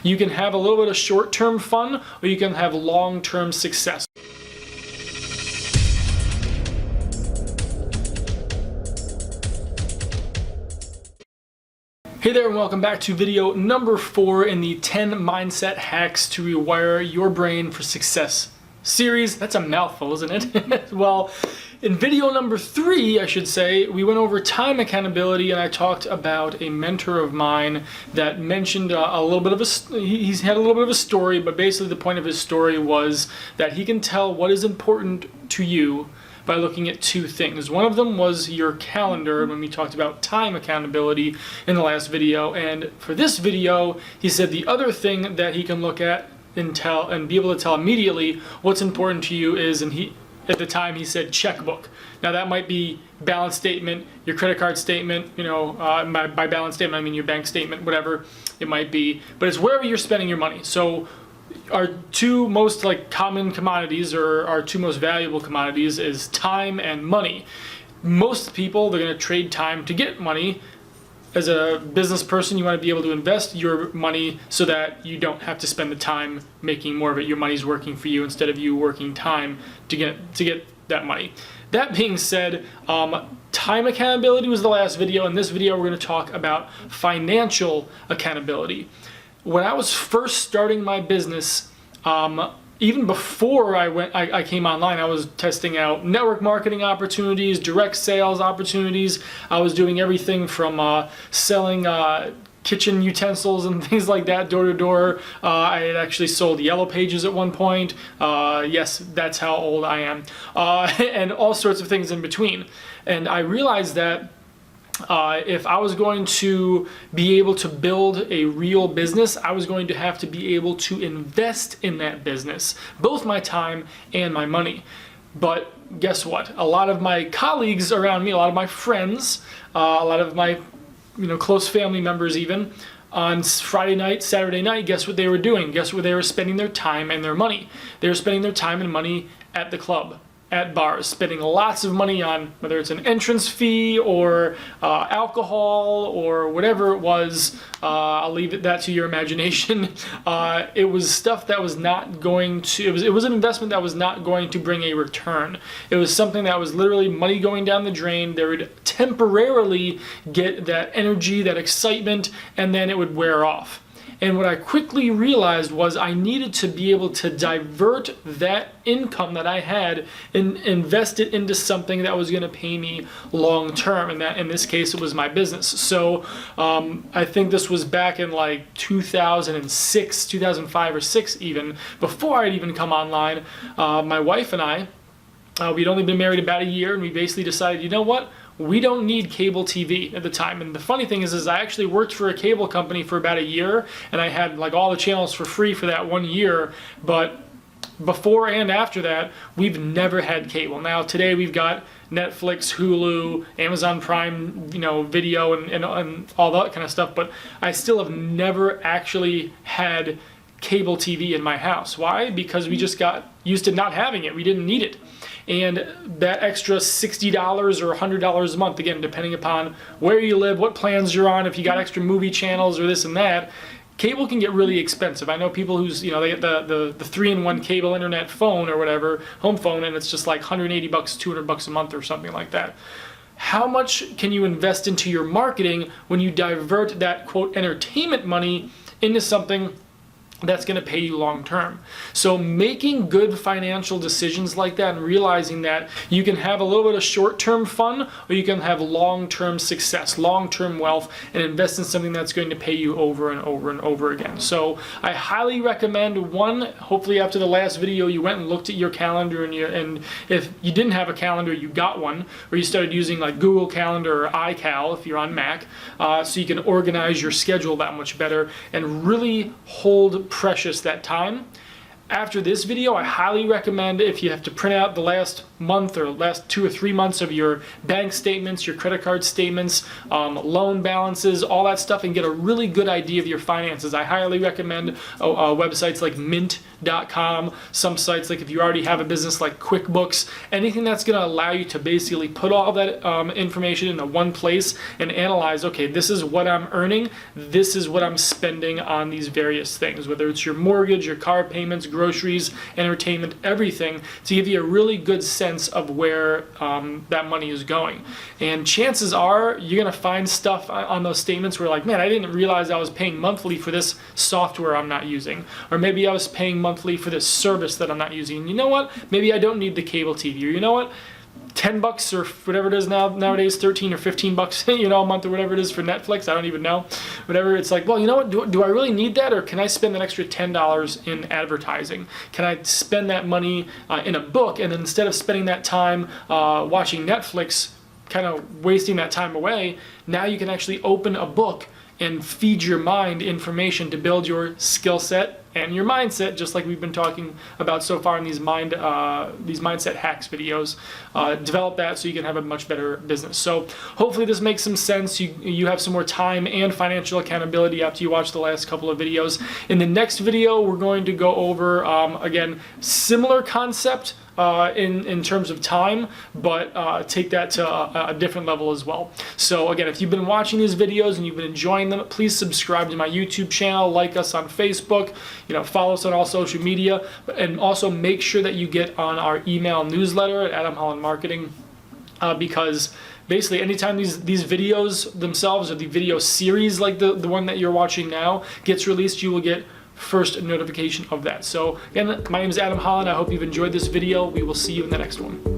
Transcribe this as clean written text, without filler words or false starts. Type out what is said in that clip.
You can have a little bit of short-term fun, or you can have long-term success. Hey there, and welcome back to video number 4 in the 10 mindset hacks to rewire your brain for success series. That's a mouthful, isn't it? Well, in video number 3, I should say, we went over time accountability, and I talked about a mentor of mine that mentioned a little bit of he's had a little bit of a story, but basically the point of his story was that he can tell what is important to you by looking at 2 things. One of them was your calendar when we talked about time accountability in the last video, and for this video he said the other thing that he can look at and be able to tell immediately what's important to you is, and at the time he said checkbook. Now that might be balance statement, your credit card statement, by balance statement I mean your bank statement, whatever it might be, but it's wherever you're spending your money. So our 2 most common commodities, or our 2 most valuable commodities, is time and money. Most people, they're going to trade time to get money. As a business person, you want to be able to invest your money so that you don't have to spend the time making more of it. Your money's working for you instead of you working time to get that money. That being said, time accountability was the last video. In this video, we're going to talk about financial accountability. When I was first starting my business, even before I came online, I was testing out network marketing opportunities, direct sales opportunities. I was doing everything from selling kitchen utensils and things like that, door to door. I had actually sold Yellow Pages at one point. Yes, that's how old I am. And all sorts of things in between. And I realized that if I was going to be able to build a real business, I was going to have to be able to invest in that business, both my time and my money. But guess what? A lot of my colleagues around me, a lot of my friends, a lot of my close family members even, on Friday night, Saturday night, guess what they were doing? Guess where they were spending their time and their money? They were spending their time and money at the club, at bars, spending lots of money on whether it's an entrance fee or alcohol or whatever it was. I'll leave that to your imagination. It was stuff that was not going to, it was an investment that was not going to bring a return. It was something that was literally money going down the drain. They would temporarily get that energy, that excitement, and then it would wear off. And what I quickly realized was I needed to be able to divert that income that I had and invest it into something that was going to pay me long term. And that, in this case, it was my business. So I think this was back in 2006, 2005 or 6 even, before I'd even come online. My wife and I, we'd only been married about a year, and we basically decided, you know what? We don't need cable TV at the time. And the funny thing is I actually worked for a cable company for about a year, and I had all the channels for free for that 1 year. But before and after that, we've never had cable. Now today we've got Netflix, Hulu, Amazon Prime, video and all that kind of stuff. But I still have never actually had cable TV in my house. Why? Because we just got used to not having it. We didn't need it. And that extra $60 or $100 a month, again, depending upon where you live, what plans you're on, if you got extra movie channels or this and that, cable can get really expensive. I know people who's, they get the 3-in-1 cable internet phone or whatever, home phone, and it's just $180, $200 a month or something like that. How much can you invest into your marketing when you divert that, quote, entertainment money into something that's going to pay you long term? So making good financial decisions like that and realizing that you can have a little bit of short-term fun, or you can have long-term success, long-term wealth, and invest in something that's going to pay you over and over and over again. So I highly recommend, one, hopefully after the last video you went and looked at your calendar, and if you didn't have a calendar, you got one, or you started using Google Calendar or iCal if you're on Mac, so you can organize your schedule that much better and really hold precious that time. After this video, I highly recommend, if you have to print out the last month or last 2 or 3 months of your bank statements, your credit card statements, loan balances, all that stuff, and get a really good idea of your finances, I highly recommend websites like Mint.com, some sites like if you already have a business like QuickBooks, anything that's going to allow you to basically put all that information into one place and analyze, okay, this is what I'm earning, this is what I'm spending on these various things, whether it's your mortgage, your car payments, groceries, entertainment, everything, to give you a really good sense of where that money is going. And chances are you're going to find stuff on those statements where, like, man, I didn't realize I was paying monthly for this software I'm not using, or maybe I was paying monthly for this service that I'm not using. And you know what? Maybe I don't need the cable TV, or you know what? $10 or whatever it is nowadays, 13 or 15 bucks, a month or whatever it is for Netflix. I don't even know. Whatever. It's like, well, you know what? Do I really need that, or can I spend an extra $10 in advertising? Can I spend that money in a book, and then instead of spending that time watching Netflix, kind of wasting that time away, now you can actually open a book and feed your mind information to build your skill set and your mindset, just like we've been talking about so far in these mindset hacks videos. Develop that so you can have a much better business. So hopefully this makes some sense. You have some more time and financial accountability after you watch the last couple of videos. In the next video, we're going to go over, again, similar concept, in terms of time, but take that to a different level as well. So again, if you've been watching these videos and you've been enjoying them, please subscribe to my YouTube channel, like us on Facebook, follow us on all social media, and also make sure that you get on our email newsletter at Adam Holland Marketing, because basically anytime these videos themselves, or the video series like the one that you're watching now, gets released, you will get first notification of that. So again, my name is Adam Holland. I hope you've enjoyed this video. We will see you in the next one.